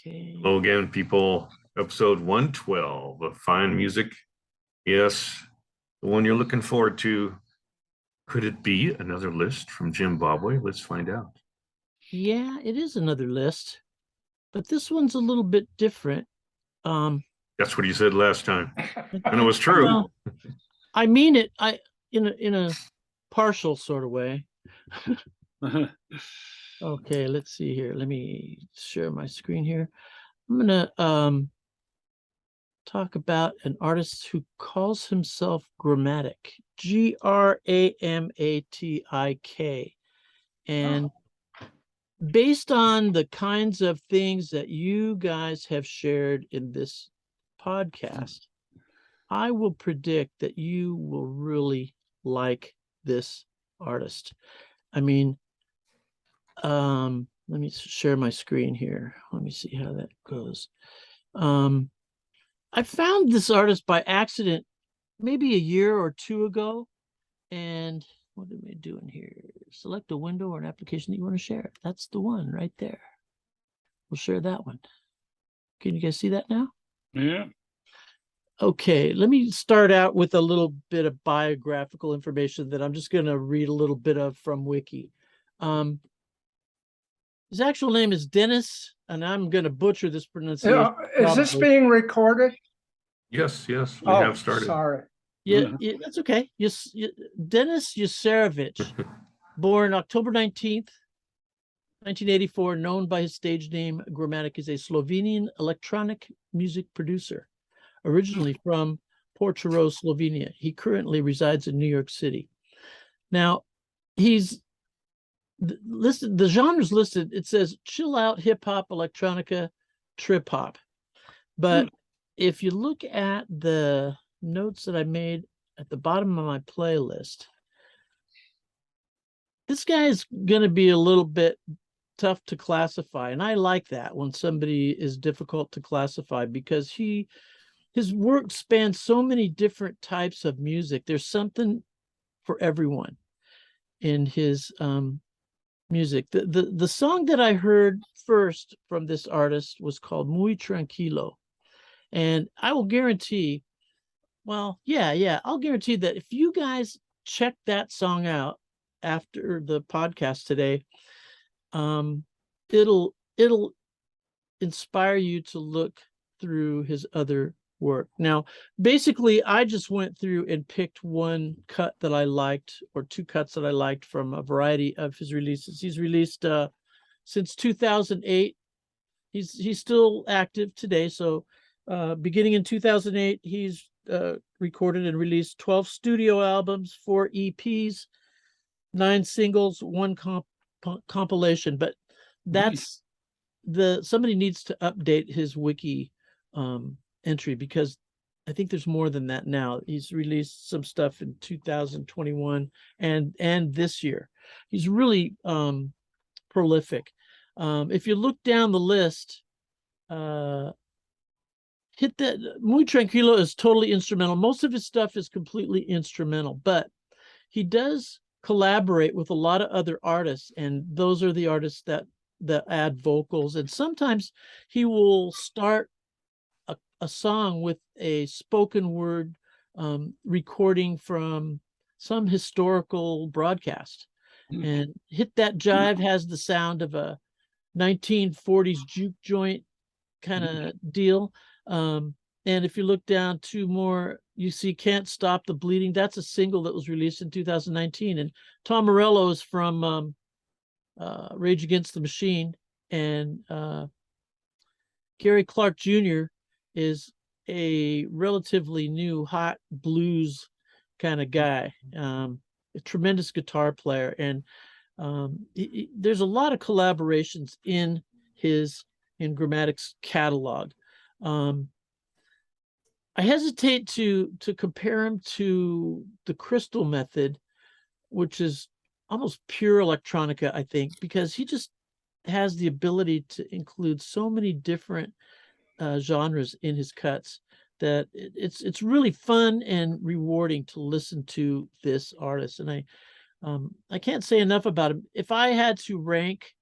Okay. Hello again, people. Episode 112 of Fine Music. Yes, the one you're looking forward to. Could it be another list from Zimbabwe? Let's find out. Yeah, it is another list, but this one's a little bit different. That's what you said last time, and it was true. Well, I mean it. In a partial sort of way. Okay, let's see here. Let me share my screen here. I'm gonna talk about an artist who calls himself Gramatik, Gramatik, and based on the kinds of things that you guys have shared in this podcast, I will predict that you will really like this artist. I mean, let me share my screen here. Let me see how that goes. I found this artist by accident maybe a year or two ago. And what am I doing here? Select a window or an application that you want to share. That's the one right there. We'll share that one. Can you guys see that now? Yeah. Okay, let me start out with a little bit of biographical information that I'm just going to read a little bit of from Wiki. His actual name is Dennis, and I'm going to butcher this pronunciation. Is this being recorded? Yes, we have started. Sorry. Yeah, that's okay. Dennis Yuserovich, born October 19th, 1984, known by his stage name Gramatik, is a Slovenian electronic music producer, originally from Portorož, Slovenia. He currently resides in New York City. Now, he's listed, the genres listed, it says chill out, hip hop, electronica, trip hop. But if you look at the notes that I made at the bottom of my playlist, this guy is going to be a little bit tough to classify. And I like that when somebody is difficult to classify, because his work spans so many different types of music. There's something for everyone in his music. The song that I heard first from this artist was called Muy Tranquilo. And I will guarantee, I'll guarantee that if you guys check that song out after the podcast today, it'll inspire you to look through his other work. Now, basically, I just went through and picked one cut that I liked, or two cuts that I liked from a variety of his releases. He's released since 2008. He's still active today. So beginning in 2008, he's recorded and released 12 studio albums, 4 EPs, 9 singles, 1 compilation. But that's somebody needs to update his wiki entry, because I think there's more than that now. He's released some stuff in 2021 and this year. He's really prolific. If you look down the list, hit that. Muy Tranquilo is totally instrumental. Most of his stuff is completely instrumental, but he does collaborate with a lot of other artists, and those are the artists that add vocals. And sometimes he will start a song with a spoken word recording from some historical broadcast. And Hit That Jive has the sound of a 1940s juke joint kind of deal. And if you look down 2 more, you see Can't Stop the Bleeding. That's a single that was released in 2019. And Tom Morello is from Rage Against the Machine. And Gary Clark Jr. is a relatively new hot blues kind of guy, a tremendous guitar player. And there's a lot of collaborations in Gramatik's catalog. I hesitate to compare him to the Crystal Method, which is almost pure electronica, I think, because he just has the ability to include so many different genres in his cuts that it's really fun and rewarding to listen to this artist. And I can't say enough about him. If I had to rank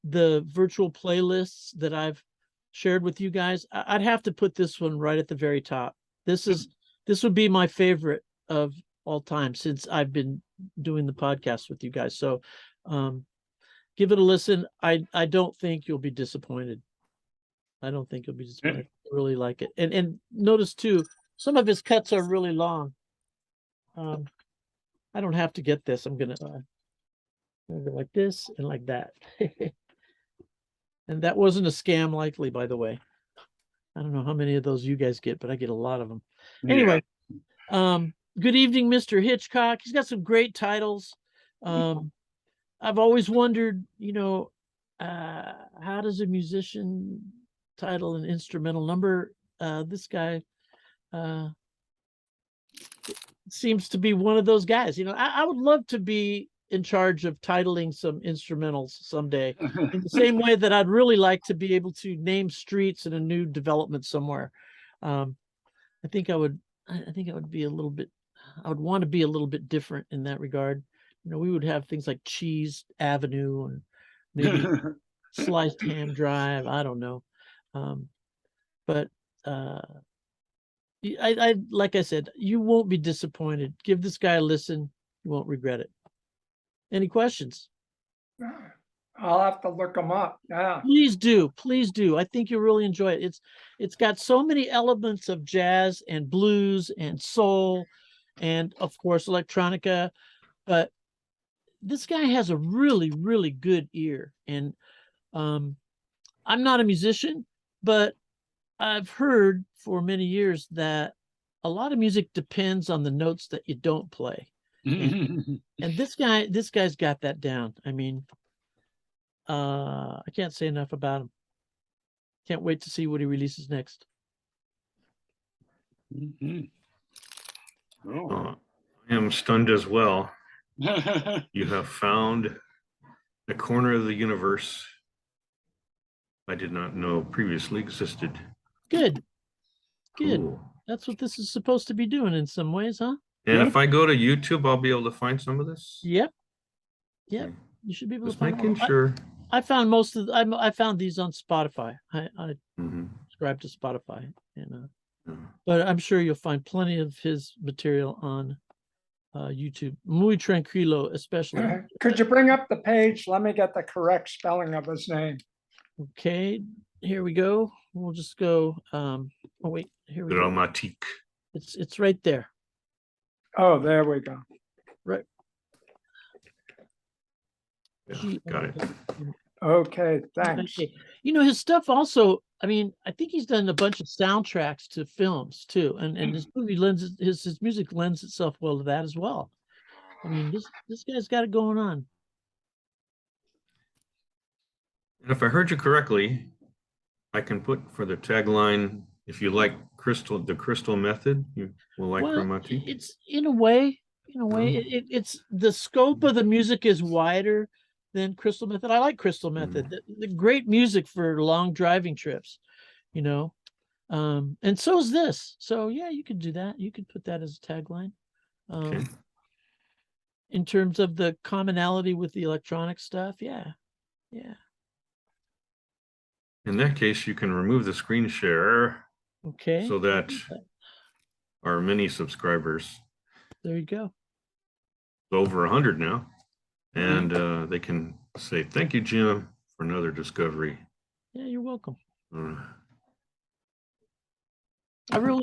the virtual playlists that I've shared with you guys, I'd have to put this one right at the very top. This would be my favorite of all time since I've been doing the podcast with you guys. So give it a listen. I don't think you'll be disappointed. I don't think you'll be disappointed. I really like it. And notice too, some of his cuts are really long. I don't have to get this. I'm gonna go like this and like that. And that wasn't a scam likely, by the way. I don't know how many of those you guys get, but I get a lot of them. Anyway, good evening, Mr. Hitchcock. He's got some great titles. I've always wondered, you know, how does a musician title an instrumental number? This guy seems to be one of those guys. You know, I would love to be in charge of titling some instrumentals someday, in the same way that I'd really like to be able to name streets in a new development somewhere. I think I would be a little bit, I would want to be a little bit different in that regard. You know, we would have things like Cheese Avenue and maybe Sliced Ham Drive. I don't know. But I like I said, you won't be disappointed. Give this guy a listen. You won't regret it. Any questions? I'll have to look them up. Yeah. Please do. Please do. I think you'll really enjoy it. It's got so many elements of jazz and blues and soul and of course electronica, but this guy has a really, really good ear. And I'm not a musician, but I've heard for many years that a lot of music depends on the notes that you don't play. And this guy's got that down. I mean, I can't say enough about him. Can't wait to see what he releases next. I am stunned as well. You have found a corner of the universe I did not know previously existed. Good. Cool. That's what this is supposed to be doing in some ways, huh? And if I go to YouTube, I'll be able to find some of this. Yep. Okay. You should be able Just to find making them. sure. I found most of I found these on Spotify. I Mhm. subscribe to Spotify, and Yeah. but I'm sure you'll find plenty of his material on YouTube. Muy tranquilo, especially. Could you bring up the page? Let me get the correct spelling of his name. Okay, here we go. We'll just go. Oh wait, here we go. Gramatik. It's right there. Oh, there we go. Right. Yeah, got it. Okay, thanks. Okay. You know, his stuff also, I mean, I think he's done a bunch of soundtracks to films too. And his music lends itself well to that as well. I mean, this guy's got it going on. And if I heard you correctly, I can put for the tagline, if you like the crystal method, you will like Gramatik. It's in a way, it's the scope of the music is wider than Crystal Method. I like Crystal Method. The great music for long driving trips, you know. And so is this. So yeah, you could do that. You could put that as a tagline. Okay. In terms of the commonality with the electronic stuff, yeah. In that case, you can remove the screen share. Okay. So that our mini subscribers, there you go. Over 100 now, and they can say thank you, Jim, for another discovery. Yeah, you're welcome. I really